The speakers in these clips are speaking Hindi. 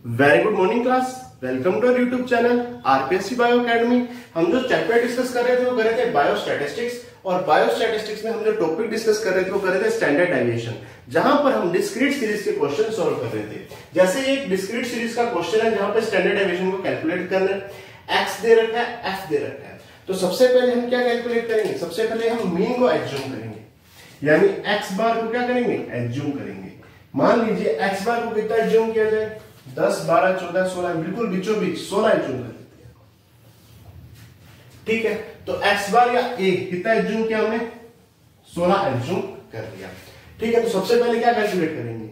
Very good morning class. Welcome to YouTube channel RPSC bio academy. हम जो चैप्टर डिस्कस कर रहे थे वो कर रहे थे बायो स्टैटिस्टिक्स, और बायो स्टैटिस्टिक्स में हम जो टॉपिक डिस्कस कर रहे थे वो कर रहे थे स्टैंडर्ड डेविएशन, जहां पर हम डिस्क्रीट सीरीज के क्वेश्चन सॉल्व कर रहे थे। जैसे एक डिस्क्रीट सीरीज का क्वेश्चन है जहां पर स्टैंडर्ड डेविएशन को कैलकुलेट करना है, एक्स दे रखा है, एफ दे रखा है। तो सबसे पहले हम क्या कैलकुलेट करेंगे? सबसे पहले हम मीन को एज्यूम करेंगे, यानी एक्स बार को क्या करेंगे? एज्यूम करेंगे। मान लीजिए एक्स बार को कितना एज्यूम किया जाए? 10, 12, 14, 16, बिल्कुल बीचों बीच 16 एज्यूम कर लेते हैं। ठीक है, तो एक्स बार या ए कितना एज्यूम किया हमने? 16 एज्यूम कर लिया। ठीक है, तो सबसे पहले क्या कैलकुलेट करेंगे?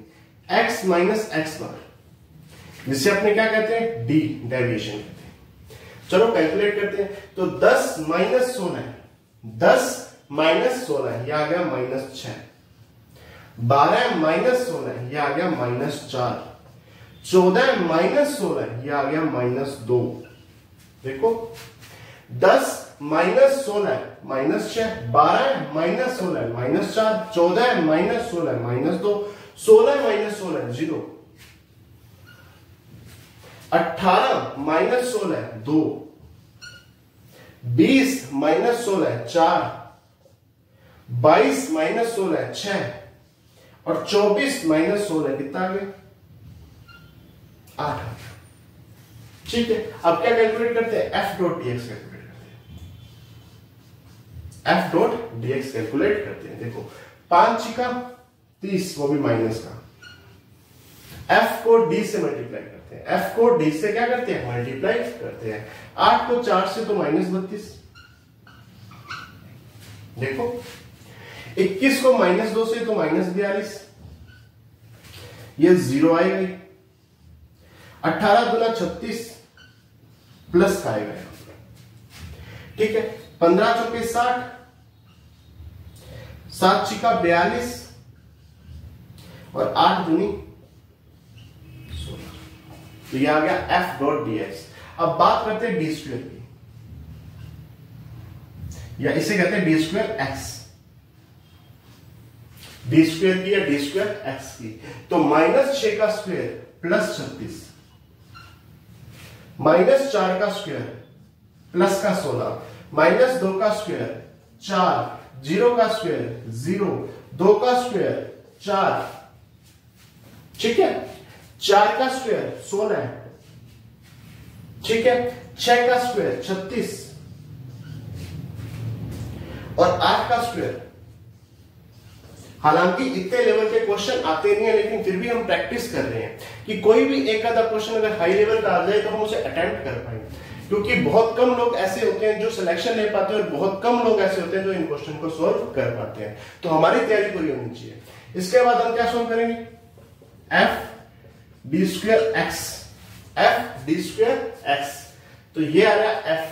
एक्स माइनस एक्स बार, जिसे अपने क्या कहते हैं? डी डेविएशन कहते हैं। चलो कैलकुलेट करते हैं। तो 10 माइनस 16, 10 माइनस 16 यह आ गया -6। 12 माइनस 16 यह आ गया -4। 14 माइनस 16 यह आ गया -2। देखो 10 minus 16 -6, 12 minus 16 -4, 14 minus 16 -2, 16 minus 16 0, 18 minus 16 2, 20 minus 16 4, 22 minus 16 6, और 24 माइनस 16 कितना आ गया? 8। ठीक है, अब क्या कैलकुलेट करते हैं? एफ डॉट डीएक्स कैलकुलेट करते हैं। एफ डॉट डीएक्स कैलकुलेट करते हैं। देखो 5 का 30, वो भी माइनस का। एफ को डी से मल्टीप्लाई करते हैं। एफ को डी से क्या करते हैं? मल्टीप्लाई करते हैं। 8 को 4 से तो -32। देखो 21 को -2 से तो -42, ये 0 आएगा। 18 दूना 36 प्लस का आएगा। ठीक है, 15 चौके 60, 7 छिका 42, और 8 दूनी 16। तो ये आ गया एफ डॉट डीएक्स। अब बात करते हैं डी स्क्वायर की, या इसे कहते हैं D square x. D square की या डी स्क्वायर एक्स की। तो -6 का स्क्वायर प्लस 36, -4 का स्क्वायर प्लस का 16, -2 का स्क्वायर 4, 0 का स्क्वायर 0, 2 का स्क्वायर 4। ठीक है, 4 का स्क्वायर 16। ठीक है, 6 का स्क्वायर 36, और 8 का स्क्वायर। हालांकि इतने लेवल के क्वेश्चन आते नहीं है, लेकिन फिर भी हम प्रैक्टिस कर रहे हैं कि कोई भी एक आधा क्वेश्चन अगर हाई लेवल का आ जाए तो हम उसे अटेम्प्ट कर पाएंगे, क्योंकि बहुत कम लोग ऐसे होते हैं जो सिलेक्शन ले पाते हैं, और बहुत कम लोग ऐसे होते हैं जो इन क्वेश्चन को सॉल्व कर पाते हैं। तो हमारी तैयारी पूरी होनी चाहिए। इसके बाद हम क्या सॉल्व करेंगे? F d square x. F d square x, तो ये आ गया एफ,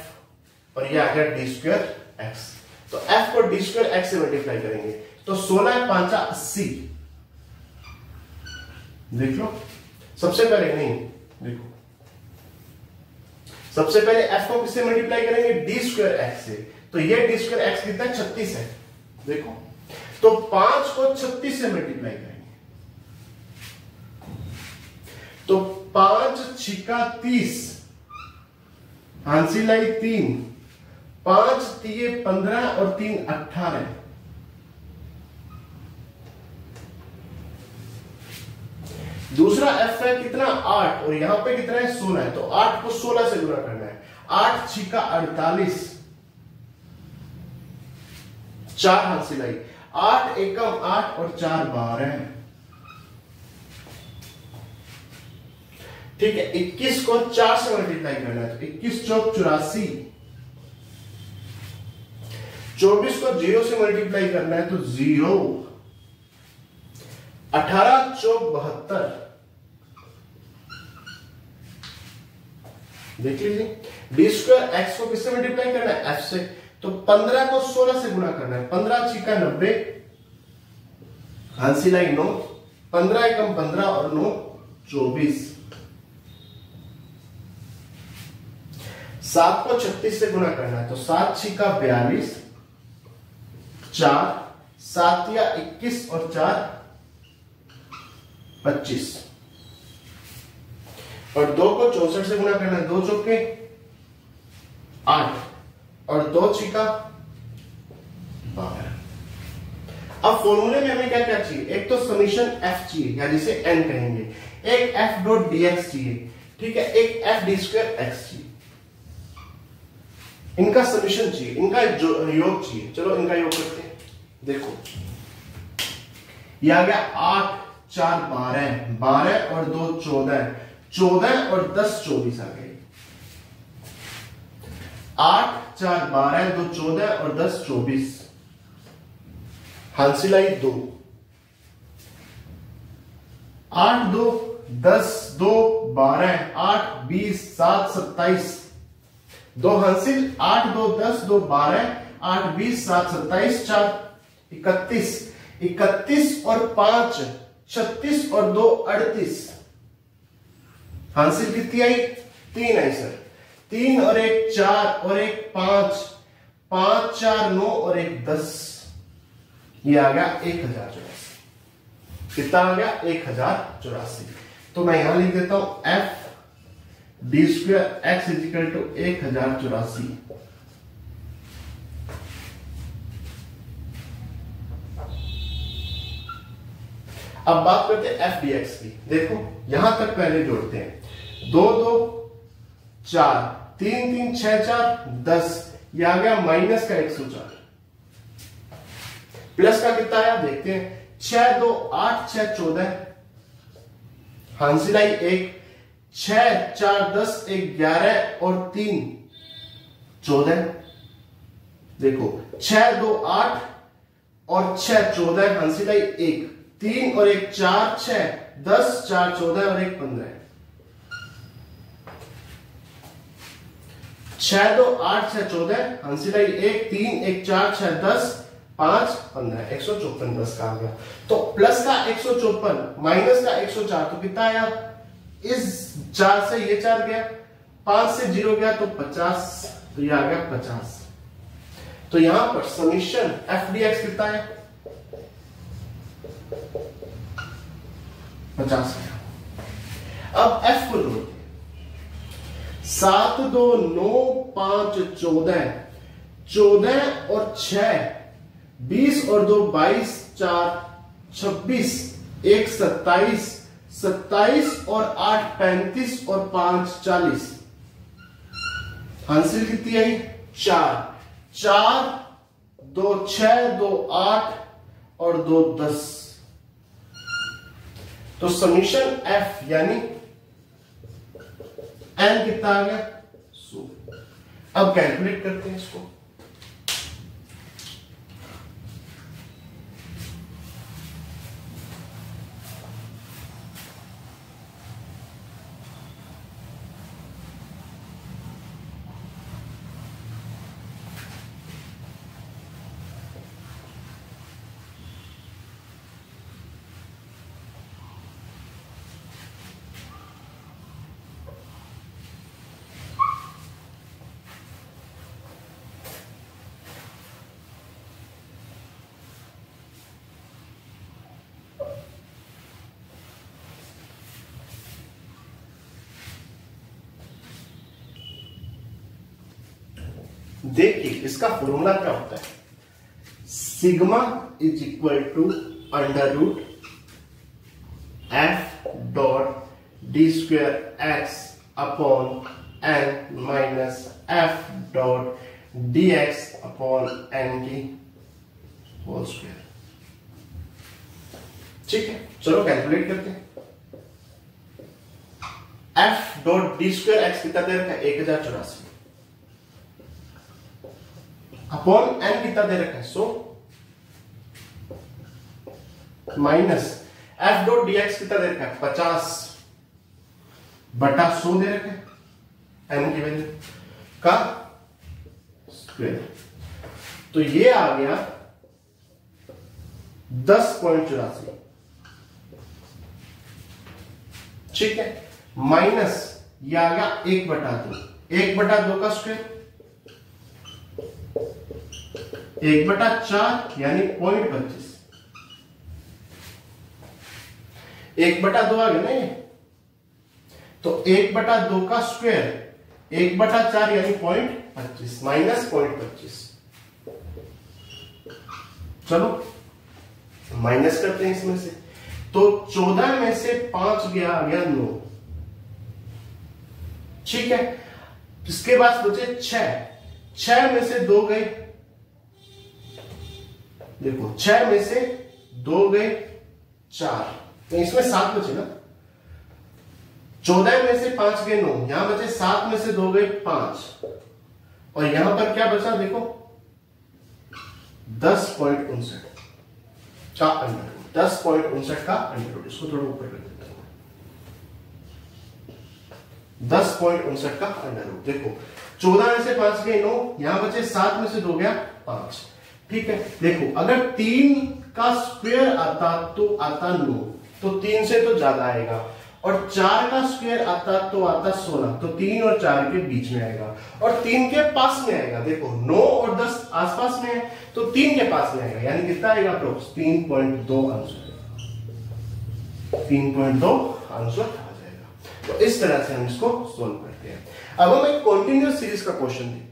और ये आ गया डी स्क्वायर एक्स। तो एफ को डी स्क्वायर एक्स से मल्टीप्लाई करेंगे तो 16 5 80। देख लो, सबसे पहले नहीं, देखो सबसे पहले एफ को किससे मल्टीप्लाई करेंगे? डी स्क्वायर एक्स से। तो ये डी स्क्वायर एक्स कितना है? 36 है। देखो, तो 5 को 36 से मल्टीप्लाई करेंगे तो 5 छिका 30, हांसी लाई 3, 5 तिये 15, और 3 18। दूसरा एफ है कितना? 8, और यहां पे कितना है? 16 है। तो 8 को 16 से गुणा करना है। 8 छिका 48, 4 हाथ सिलाई, 8 एकम 8, और 4 12। ठीक है, 21 को 4 से मल्टीप्लाई करना है तो 21 चौक 84, 24 को 0 से मल्टीप्लाई करना है तो 0, 18 चौक 72। देख लीजिए, डी स्क्वायर एक्स को किससे मल्टीप्लाई करना है? एफ से। तो 15 को 16 से गुणा करना है। 15 छिका 90, हांसी लाई 9, 15 एकम 15, और 9 24। 7 को 36 से गुणा करना है तो 7 छिका 42, 4, 7 या 21, और 4 25। और 2 को 64 से गुना करना है, 2 चौके 8 और 2 छिका 12। अब फॉर्मूले में हमें क्या क्या चाहिए, एक तो समीशन एफ चाहिए या जिसे एन कहेंगे, एक एफ डॉट डी एक्स चाहिए, ठीक है, एक एफ डी स्क्वायर एक्स चाहिए। इनका समीशन चाहिए, इनका योग चाहिए। चलो इनका योग करते हैं। देखो ये आ गया 8 4 12, 12 और 2 14, 14 और 10 24 आ गए। 8 4 12, 2 14 और 10 24। हांसिलाई 2, 8 2 10, 2 12, 8 20, 7 27। 2 हांसिल, 8 2 10, 2 12, 8 20, 7 27, 4 31, 31 और 5 36 और 2 38। हांसिल कितनी आई, 3 आई सर। 3 और 1 4 और 1 5, 5 4 9 और 1 10। ये आ गया 1084। कितना आ गया, 1084। तो मैं यहां लिख देता हूं f d square x is equal to 1084। अब बात करते हैं एफ डी एक्स की। देखो यहां तक पहले जोड़ते हैं, 2 2 4, 3 3 6 4 10। ये आ गया माइनस का 104। प्लस का कितना आया देखते हैं, 6 2 8 6 14। हांसिलाई 1, 6 4 10 1 11 और 3 14। देखो 6 2 8 और 6 14, हांसिलाई 1, 3 और 1 4 6 10 4 14 और 1 15। 6 2 8 6 14, हांसिलाई 1 3 1 4 6 10 5 15, 154 प्लस का आ गया। तो प्लस का 154 माइनस का 104, तो कितना आया, इस 4 से ये 4 गया, 5 से 0 गया तो 50, तो ये आ गया 50। तो यहां पर समीशन एफ डी एक्स कितना है, 50 है। अब एफ को जोड़ते हैं, 7 2 9 5 14, 14 और 6 20 और 2 22, 4 26, 1 27, 27 और 8 35 और 5 40। हांसिल कितनी आई, 4 4 2 6 2 8 और 2 10। तो समीशन एफ यानी एन कितना आ गया, 100। अब कैलकुलेट करते हैं इसको। देखिए इसका फॉर्मूला क्या होता है, sigma is equal to under root f dot d square x upon n minus f dot D x upon n की होल स्क्वायर। ठीक है, चलो कैलकुलेट करते हैं। F dot d square x कितना दे रखा है, 1084 अपॉन एन कितना दे रखा है, 100 minus f dot D x कितना दे रखा है, 50 बटा 100 दे रखा है एन की वैल्यू का स्क्वायर। तो ये आ गया 10.84। ठीक है, माइनस ये आ गया 1/2, 1/2 का स्क्वायर 1/4 यानी 0.25, 1/2 आ गया ना ये, तो 1/2 का स्क्वायर 1/4 यानी 0.25 माइनस 0.25। चलो माइनस करते हैं इसमें से, तो 14 में से 5 गया, आ गया 9। ठीक है, इसके बाद बचे 6 में से 2 गए, देखो 6 में से 2 गए 4, तो इसमें 7 बचे ना। 14 में से 5 गए 9, यहां बचे 7 में से 2 गए 5, और यहां पर क्या बचा देखो 10.59 का अंडर रूट, 10.59 का अंडर रूट। इसको थोड़ा ऊपर कर देता हूं, 10.59 का अंडर रूट। देखो 14 में से 5 गए 9, यहां बचे 7 में से 2 गया 5। ठीक है, देखो अगर 3 का स्क्वायर आता तो आता 9, तो 3 से तो ज्यादा आएगा, और 4 का स्क्वायर आता तो आता 16, तो 3 और 4 के बीच में आएगा, और 3 के पास में आएगा। देखो 9 और 10 आसपास में है, तो 3 के पास में आएगा, यानी कितना आएगा अप्रोक्स 3.2 आंसर, 3.2 आंसर आ जाएगा। तो इस तरह से हम इसको सोल्व करते हैं। अब हम एक कॉन्टिन्यूअस सीरीज का क्वेश्चन देखते हैं।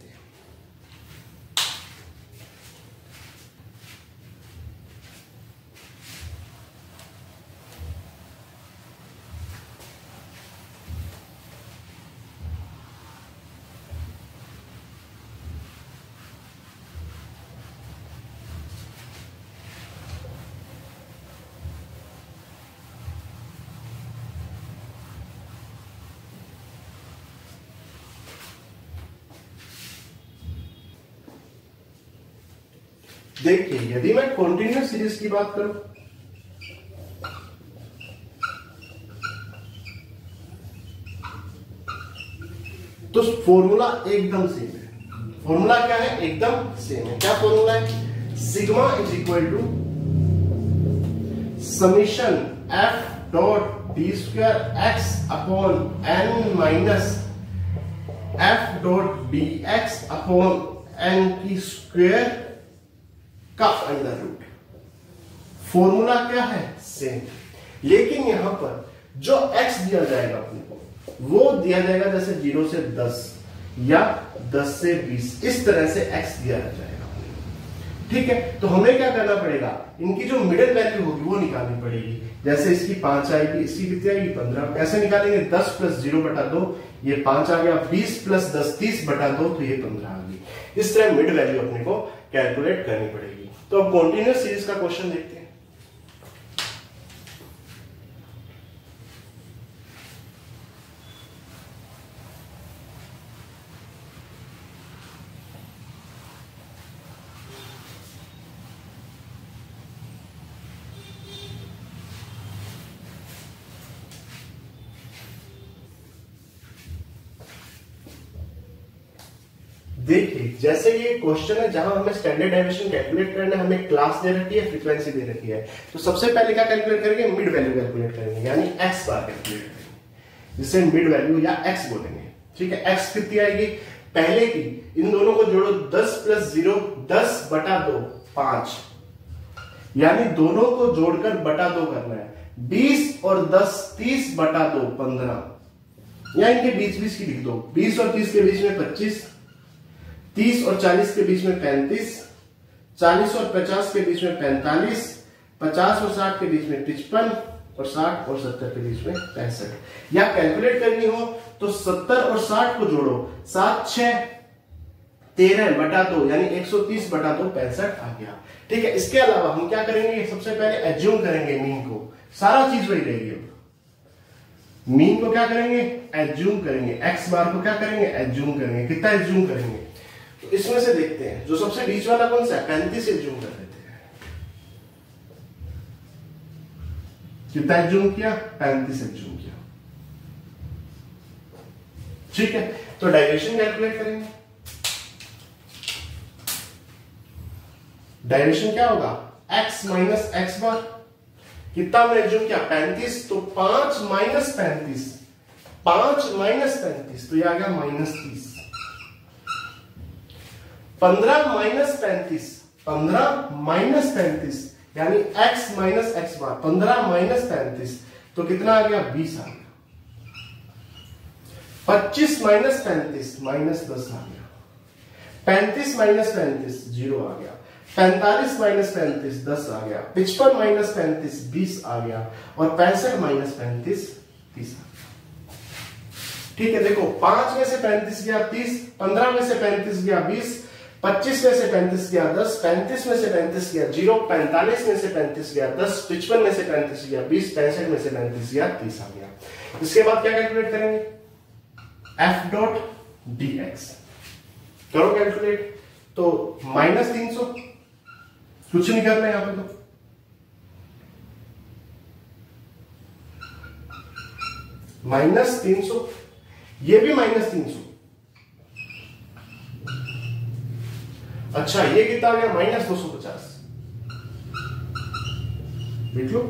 देखिए यदि मैं कॉन्टिन्यूअस सीरीज की बात करूं, तो फॉर्मूला एकदम सेम है। फॉर्मूला क्या है? एकदम सेम है। क्या फॉर्मूला है? Sigma is equal to summation F dot d square x upon n minus f dot D x upon n की स्क्वायर का अंडर रूट। फॉर्मूला क्या है? सेम, लेकिन यहां पर जो x दिया जाएगा अपने को, वो दिया जाएगा जैसे 0 से 10 या 10 से 20, इस तरह से x दिया जाएगा अपने को। ठीक है, तो हमें क्या करना पड़ेगा, इनकी जो मिडिल वैल्यू होगी वो निकालनी पड़ेगी। जैसे इसकी 5 आएगी, इसकी कितनी आएगी 15, कैसे निकालेंगे? 10 प्लस 0/2, ये 5 आ गया, 20 प्लस 10 30/2, तो ये 15 आ गई। इस तरह मिड वैल्यू अपने को कैलकुलेट करनी पड़ेगी। तो अब कॉन्टिन्यूअस सीरीज का क्वेश्चन देखते हैं। देखिए जैसे ये क्वेश्चन है जहां हमें स्टैंडर्ड डेविएशन कैलकुलेट करना है, हमें क्लास दे रखी है, फ्रीक्वेंसी दे रखी है, तो सबसे पहले क्या कैलकुलेट करेंगे? मिड वैल्यू कैलकुलेट करेंगे, यानी एक्स बार कैलकुलेट करेंगे, जिसे मिड वैल्यू या एक्स बोलेंगे। ठीक है, एक्स कितनी आएगी? पहले की इन दोनों को जोड़ो, 10 प्लस 0 10/2 5, यानी दोनों को जोड़कर बटा 2 करना है। 20 और 10 30/2 15, या इनके बीच बीच की लिख दो, 20 और 30 के बीच में 25, 30 और 40 के बीच में 35, 40 और 50 के बीच में 45, 50 और 60 के बीच में 55, और 60 और 70 के बीच में 65। या कैलकुलेट करनी हो तो 70 और 60 को जोड़ो, 7 6 13/2, यानी 130/2 65 आ गया। ठीक है, इसके अलावा हम क्या करेंगे? सबसे पहले एज्यूम करेंगे मीन को, सारा चीज वही रहेगी। अब मीन को क्या करेंगे? एज्यूम करेंगे। एक्स बार को क्या करेंगे? एज्यूम करेंगे। कितना एज्यूम करेंगे? तो इसमें से देखते हैं, जो सबसे बीच वाला कौन सा है? 35 एज्यूम कर लेते हैं। कितना एज्यूम किया? 35 एज्यूम किया। ठीक है, तो डेरिवेशन कैलकुलेट करेंगे। डेरिवेशन क्या होगा? x माइनस एक्स बार। कितना हमने एज्यूम किया? 35, तो 5 माइनस 35, 5 माइनस 35, तो यह आ गया -30। 15 माइनस 35, 15 माइनस 35, यानी x माइनस एक्स बार। 15 माइनस 35, तो कितना आ गया? 20 आ गया। 25 माइनस 35 माइनस 10 आ गया। 35 माइनस 35 0 आ गया। 45 माइनस 35 10 आ गया। 55 माइनस 35 20 आ गया। और 65 माइनस 35 30 आ गया। ठीक है, देखो 5 में से 35 गया 30, 15 में से 35 गया 20, 25 में से 35 गया 10, 35 में से 35 गया 0, 45 में से 35 गया 10, 55 में से 35 गया 20, 65 में से 35 गया 30 आ गया। इसके बाद क्या कैलकुलेट करेंगे? एफ डॉट डी एक्स करो कैलकुलेट। तो माइनस 300, कुछ नहीं करना यहां पे, तो माइनस 300, ये भी माइनस 300। अच्छा, ये कितना आ गया? माइनस 250। देख लो,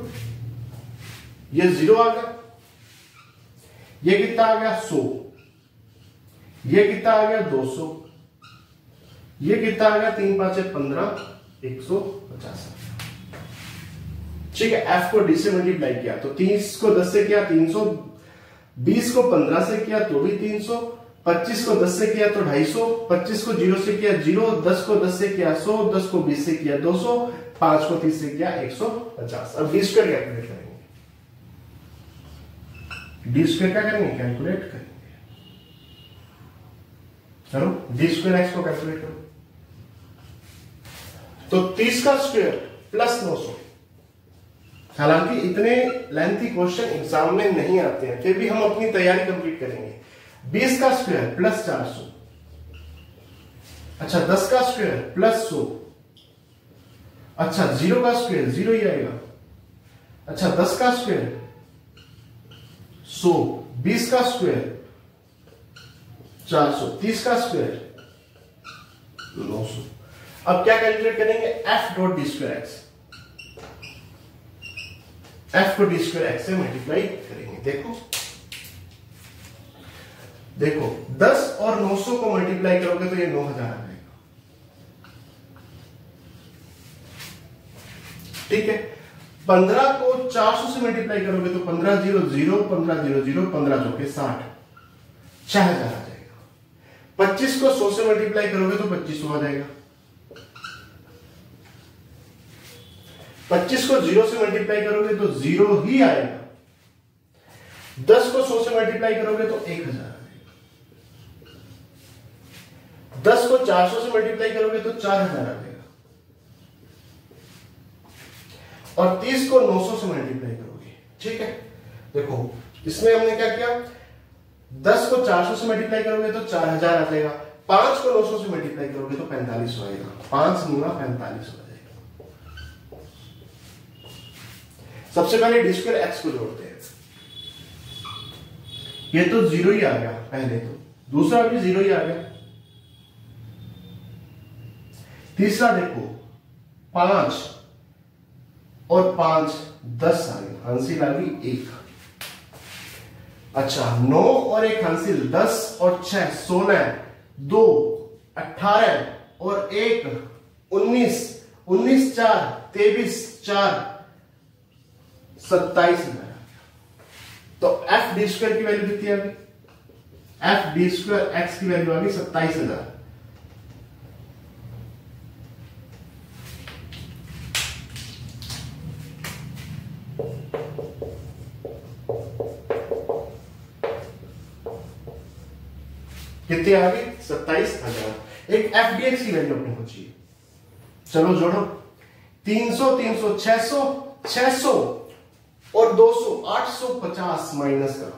ये 0 आ गया। ये कितना आ गया? 100। ये कितना आ गया? 200। ये कितना आ गया? 3 5 15, 150। ठीक है, एफ को डी से मल्टीप्लाई किया तो 30 को 10 से किया 300, 20 को 15 से किया तो भी 300, 25 को 10 से किया तो 250, 25 को 0 से किया 0, 10 को 10 से किया 100, 10 को 20 से किया 200, 5 को 30 से किया 150। अब डी स्क्वायर कैलकुलेट करेंगे। डी स्क्वायर क्या करेंगे? कैलकुलेट करेंगे। चलो डी स्क्वायर एक्स को कैलकुलेट करो। तो 30 का स्क्वायर प्लस 900। हालांकि इतने लेंथी क्वेश्चन एग्जाम में नहीं आते हैं, फिर भी हम अपनी तैयारी कंप्लीट करेंगे। 20 का स्क्वायर प्लस 400। अच्छा, 10 का स्क्वायर प्लस 100। अच्छा, 0 का स्क्वायर 0 ही आएगा। अच्छा, 10 का स्क्वायर 100, 20 का स्क्वायर 400, 30 का स्क्वायर 900। अब क्या कैलकुलेट करेंगे? F dot d square x. F को डी स्क्वायर एक्स से मल्टीप्लाई करेंगे। देखो 10 और 900 को मल्टीप्लाई करोगे तो ये 9000 आ जाएगा। ठीक है, 15 को 400 से मल्टीप्लाई करोगे तो 15 0 0, 15 0 0, 15 चौके 60, 6000 आ जाएगा। 25 को 100 से मल्टीप्लाई करोगे तो 2500 आ जाएगा। 25 को 0 से मल्टीप्लाई करोगे तो 0 ही आएगा। 10 को 100 से मल्टीप्लाई करोगे तो 1000 आ जाएगा। 10 को 400 से मल्टीप्लाई करोगे तो 4000 आ जाएगा। और 30 को 900 से मल्टीप्लाई करोगे। ठीक है, देखो इसमें हमने क्या किया? 10 को 400 से मल्टीप्लाई करोगे तो 4000 आ जाएगा। 5 को 900 से मल्टीप्लाई करोगे तो 4500 आएगा। 5 9 4500 आ जाएगा। सबसे पहले डी स्क्वायर एक्स को जोड़ते हैं। ये तो 0 ही आ गया पहले, तो दूसरा भी 0 ही आ गया। तीसरा देखो 5 और 5 10 आ गया, हांसिल आ गई 1। अच्छा, 9 और 1 हांसिल 10 और 6 16, 2 18 और 1 19, 19 4 23 4 27,000। तो एफ डी स्क्वायर की वैल्यू कितनी आ गई? एफ डी स्क्वायर एक्स की वैल्यू आ गई 27,000। कितनी आ गई? 27,000। एक एफ डी एक्स की वैल्यू अपने को चाहिए। चलो जोड़ो, 300 300 600 600 और 200 850 माइनस का।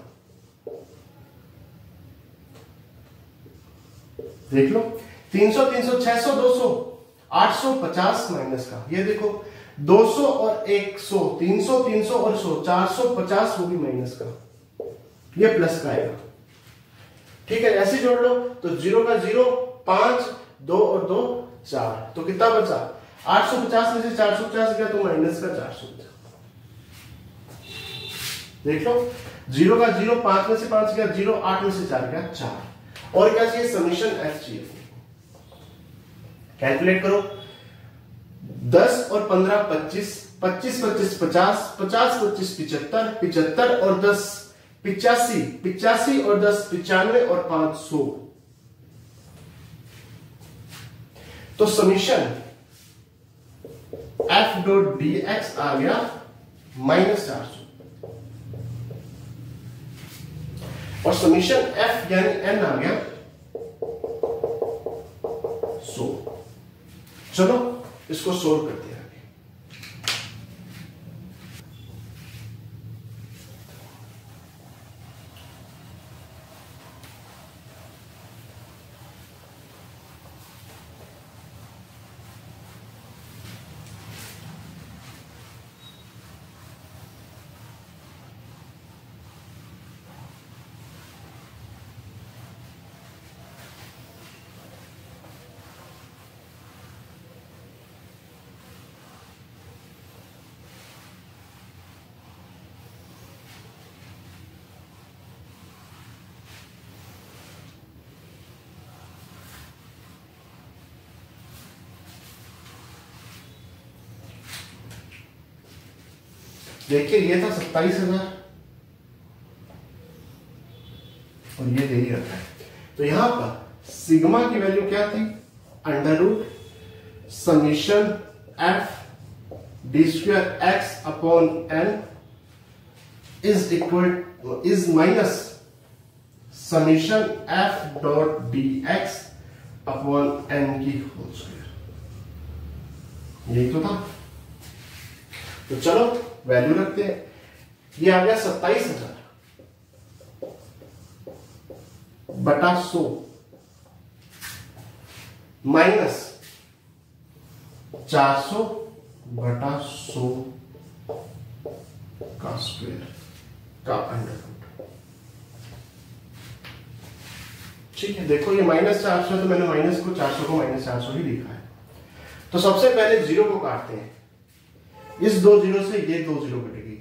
देख लो, 300 300 600 200 850 माइनस का। ये देखो 200 और 100, 300 300 और 100 450, वो भी माइनस का, ये प्लस का आएगा। ठीक है, ऐसे जोड़ लो तो 0 का 0, 5 2 और 2 4, तो कितना बचा? 850 में से 450 गया तो माइनस का 450। देख लो, 0 का 0, 5 में से 5 गया 0, 8 में से 4 गया 4। और क्या चाहिए? समीशन एफ चाहिए। कैलकुलेट करो, 10 और 15 25, 25 25 50, 50 25 75, 75 और 10 85, 85 और 10 95 और 500। तो summation F dot D X आ गया -400 और समीशन एफ यानी एन आ गया 100। चलो इसको सोल्व करते हैं। देखिए ये था 27,000 और ये दे ही रखा है। तो यहां पर सिग्मा की वैल्यू क्या थी? Under root summation f d square x upon n is minus summation F dot D x upon n की होल स्क्वायर। यही तो था। तो चलो वैल्यू रखते हैं। ये आ गया 27,000 बटा 100 माइनस 400 बटा 100 का स्क्वायर का अंडर रूट। ठीक है, देखो ये -400 तो मैंने माइनस को 400 को -400 ही लिखा है। तो सबसे पहले 0 को काटते हैं। इस 2 0 से ये 2 0 कटेगी,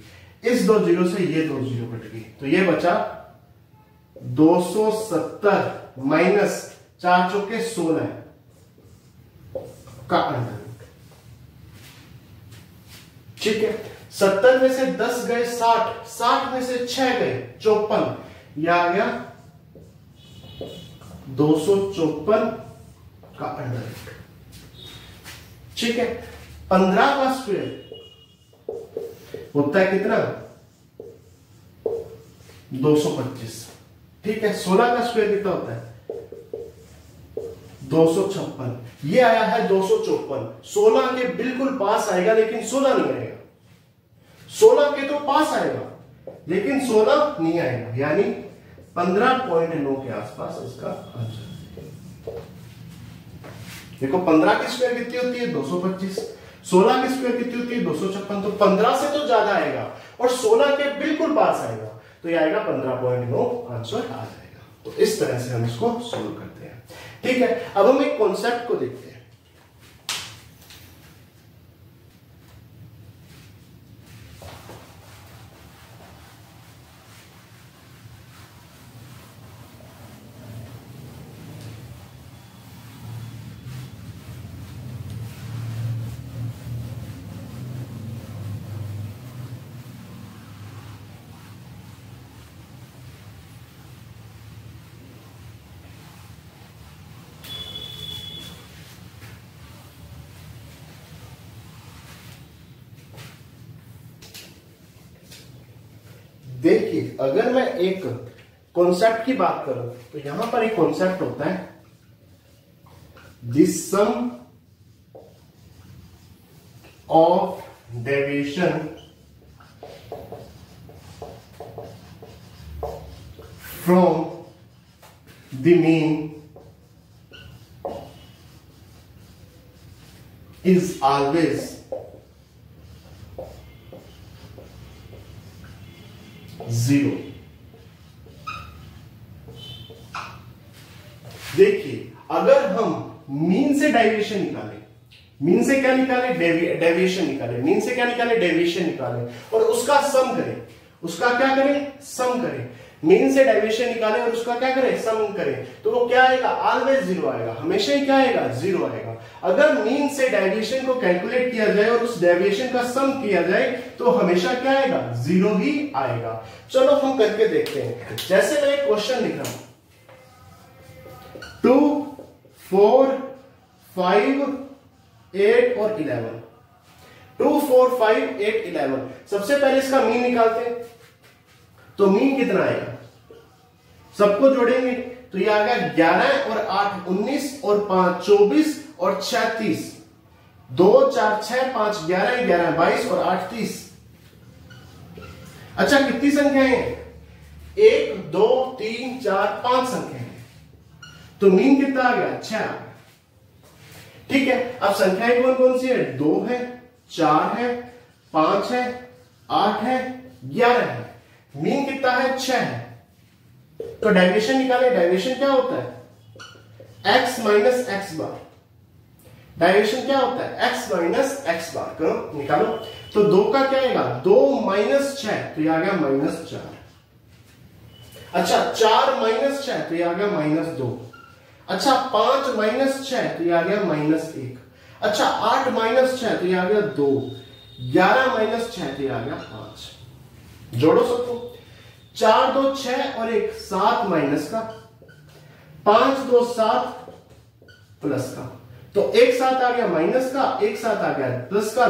इस 2 0 से ये 2 0 कटेगी, तो ये बचा 270 माइनस 4 चौके 16 का अंडर रूट। ठीक है, 70 में से 10 गए 60, 60 में से 6 गए 54, यह आ गया 254 का अंडर रूट। ठीक है, 15 का स्क्वायर होता है कितना? 225। ठीक है, 16 का स्क्वायर कितना होता है? 256। ये आया है 254। 16 के बिल्कुल पास आएगा लेकिन 16 नहीं आएगा। 16 के तो पास आएगा लेकिन 16 नहीं आएगा, यानी 15.9 के आसपास इसका आंसर। देखो 15 की स्क्वायर कितनी होती है? 225। 16 की स्क्वायर कितनी होती है? 256। तो 15 से तो ज्यादा आएगा और 16 के बिल्कुल पास आएगा, तो ये आएगा 15.9 आंसर आ जाएगा। तो इस तरह से हम इसको सोल्व करते हैं। ठीक है, अब हम एक कॉन्सेप्ट को देखते हैं। देखिए, अगर मैं एक कॉन्सेप्ट की बात करूं तो यहां पर एक कॉन्सेप्ट होता है this sum of deviation from the mean is always 0। देखिए, अगर हम मीन से डेविएशन निकालें, मीन से क्या निकाले? डेविएशन निकाले। मीन से क्या निकाले? डेविएशन निकाले और उसका सम करें। उसका क्या करें? सम करें। मीन से डेविएशन निकाले और उसका क्या करें, सम करें, तो वो क्या आएगा, ऑलवेज जीरो आएगा, हमेशा ही क्या आएगा, जीरो आएगा। अगर मीन से डेविएशन को कैलकुलेट किया जाए और उस डेविएशन का सम किया जाए तो हमेशा क्या आएगा, जीरो ही आएगा। चलो हम करके देखते हैं। जैसे मैं एक क्वेश्चन लिख रहा हूं, 2, 4, 5, 8 और 11, 2, 4, 5, 8, 11। सबसे पहले इसका मीन निकालते हैं, तो मीन कितना आएगा, सबको जोड़ेंगे तो ये आ गया 11 और 8 19 और 5 24 और 6 30, 2 4 6 5 11 11 22 और 8 30। अच्छा कितनी संख्याएं हैं, 1 2 3 4 5 संख्याएं हैं, तो मीन कितना आ गया, 6। ठीक है, अब संख्याएं कौन कौन सी है, 2 है, 4 है, 5 है, 8 है, 11 है, मीन कितना है, 6 है। तो डेविएशन निकाले, डेविएशन क्या होता है, x माइनस एक्स बार। डेविएशन क्या होता है, x माइनस एक्स बार। करो निकालो, तो 2 का क्या आएगा, 2 माइनस 6, तो ये आ गया -4। अच्छा 4 माइनस 6, तो ये आ गया -2। अच्छा 5 माइनस 6, तो ये आ गया -1। अच्छा 8 माइनस 6, तो ये आ गया 2। 11 माइनस 6, तो ये आ गया 5। जोड़ो सबको, 4 2 6 और 1 7 माइनस का, 5 2 7 प्लस का, तो एक साथ आ गया माइनस का, एक साथ आ गया प्लस का,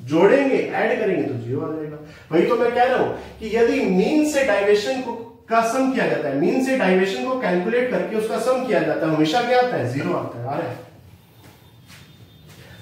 जोड़ेंगे ऐड करेंगे तो जीरो आ जाएगा। वही तो मैं कह रहा हूं कि यदि मीन से डेविएशन का सम किया जाता है, मीन से डेविएशन को कैलकुलेट करके उसका सम किया जाता है, हमेशा क्या आता है, जीरो आता है। आ रहा है,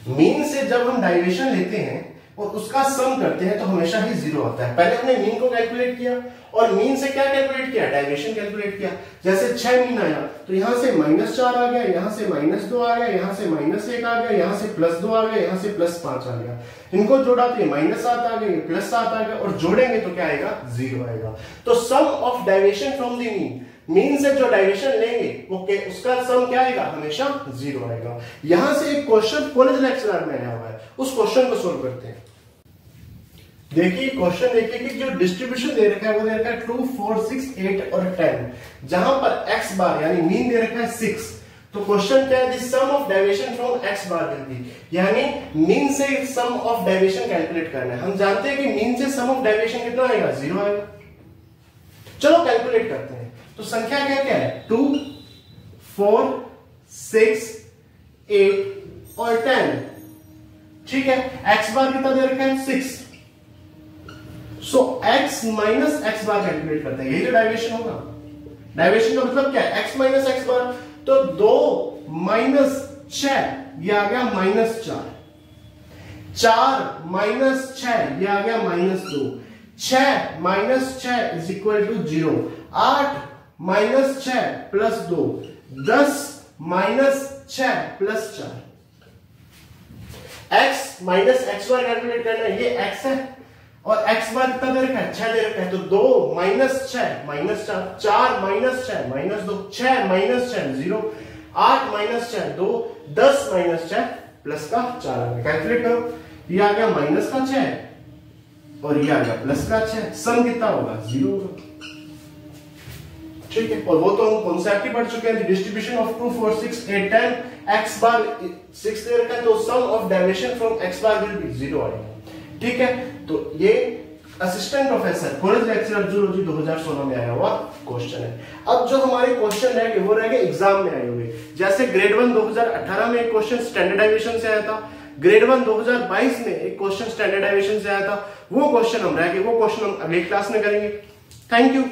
मीन से जब हम डेविएशन लेते हैं और उसका सम करते हैं तो हमेशा ही जीरो आता है। पहले हमने मीन को कैलकुलेट किया और मीन से क्या कैलकुलेट किया, डेविएशन कैलकुलेट किया। जैसे 6 मीन आया तो यहां से -4 आ गया, यहां से -2 आ गया, यहां से -1 आ गया, यहां से +2 आ गया, यहां से +5 आ गया। इनको जोड़ा तो ये -7 आ गया, +7 आ गया, और जोड़ेंगे तो क्या आएगा, जीरो आएगा। तो sum of deviation from the mean, mean से जो डेविएशन लेंगे वो उसका सम क्या आएगा, हमेशा जीरो आएगा। यहां से एक क्वेश्चन कॉलेज लेक्चरर में आया हुआ है, उस क्वेश्चन को सोल्व करते हैं। देखिए क्वेश्चन देखिए कि जो डिस्ट्रीब्यूशन दे रखा है वो दे रखा है 2 4 6 8 और 10, जहां पर x बार यानी मीन दे रखा है 6। तो क्वेश्चन क्या है, the sum of deviation from x bar will be, यानी मीन से सम ऑफ डेविएशन कैलकुलेट करना है। हम जानते हैं कि मीन से सम ऑफ डेविएशन कितना आएगा, जीरो आएगा। चलो कैलकुलेट करते हैं। तो संख्या क्या क्या है, 2 4 6 8 और 10। ठीक है, x बार कितना दे रखा है, 6। सो x minus x bar calculate करते हैं, यही तो डेविएशन होगा। डेविएशन का मतलब क्या है, x माइनस एक्स बार, तो 2 माइनस 6 ये आ गया -4, 4 माइनस 6 ये आ गया -2, 6 minus 6 is equal to 0, 8 minus 6 plus 2, 10 minus 6 plus 4। x minus x bar calculate करना है, ये x है और x बार कितना दे रखा है, 6 दे रखा है, तो 2 minus 6 minus 4, 4 minus 6 -2, 6 minus 6 0, 8 minus 6 2, 10 minus 6 plus का 4 आ गया। कैलकुलेट करो, ये आ गया माइनस का 6 और ये आ गया प्लस का 6, सम कितना होगा, 0 होगा। ठीक है, और वो तो हम कॉन्सेप्ट ही पढ़ चुके हैं, डिस्ट्रीब्यूशन ऑफ 2 4 6 8 10, x बार 6 दे रखा है तो sum of deviation from x bar will be 0 आएगा। ठीक है, तो ये assistant professor college lecturer zoology 2016 में आया हुआ क्वेश्चन है। अब जो हमारे क्वेश्चन रह गए वो रह गए एग्जाम में आए हुए, जैसे ग्रेड 1 2018 में एक क्वेश्चन स्टैंडर्ड डेविएशन से आया था, ग्रेड 1 2022 में एक क्वेश्चन स्टैंडर्ड डेविएशन से आया था। वो क्वेश्चन हम रह गए, वो क्वेश्चन हम अगली क्लास में करेंगे। Thank you.